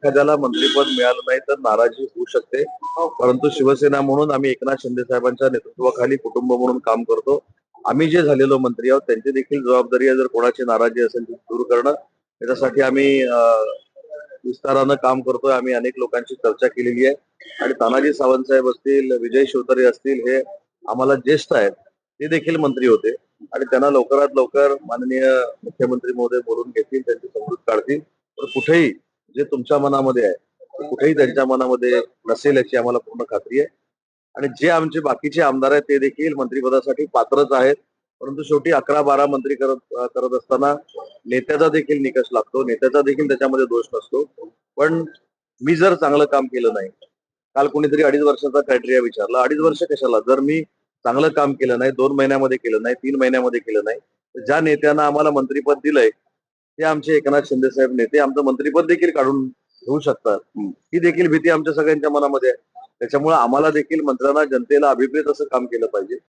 एखाद्याला मंत्रिपद मिळालं नाही तर नाराजी होऊ शकते, परंतु शिवसेना म्हणून आम्ही एकनाथ शिंदे साहेबांच्या नेतृत्वाखाली कुटुंब म्हणून काम करतो. आम्ही जे झालेलो मंत्री आहोत त्यांची देखील जबाबदारी आहे, जर कोणाची नाराजी असेल ती दूर करणं. त्याच्यासाठी आम्ही विस्तारानं काम करतोय. आम्ही अनेक लोकांची चर्चा केलेली आहे आणि तानाजी सावंत साहेब असतील, विजय शिवतारे असतील, हे आम्हाला ज्येष्ठ आहेत, ते देखील मंत्री होते आणि त्यांना लवकरात लवकर माननीय मुख्यमंत्री महोदय बोलून घेतील, त्यांची समजूत काढतील. तर कुठेही जे तुमच्या मनामध्ये आहे ते कुठेही त्यांच्या मनामध्ये नसेल याची आम्हाला पूर्ण खात्री आहे. आणि जे आमचे बाकीचे आमदार आहेत ते देखील मंत्रिपदासाठी पात्रच आहेत, परंतु शेवटी 11-12 मंत्री करत असताना नेत्याचा देखील निकष लागतो, नेत्याचा देखील त्याच्यामध्ये दोष नसतो. पण मी जर चांगलं काम केलं नाही, काल कोणीतरी 2.5 वर्षाचा क्रायटेरिया विचारला. 2.5 वर्ष कशाला? जर मी चांगलं काम केलं नाही, 2 महिन्यामध्ये केलं नाही, 3 महिन्यामध्ये केलं नाही, तर ज्या नेत्यांना आम्हाला मंत्रिपद दिलंय ते आमचे एकनाथ शिंदे साहेब नेते आमचं मंत्रिपद देखील काढून घेऊ शकतात. ही देखील भीती आमच्या सगळ्यांच्या मनामध्ये आहे. त्याच्यामुळे आम्हाला देखील मंत्र्यांना जनतेला अभिप्रेत असं काम केलं पाहिजे.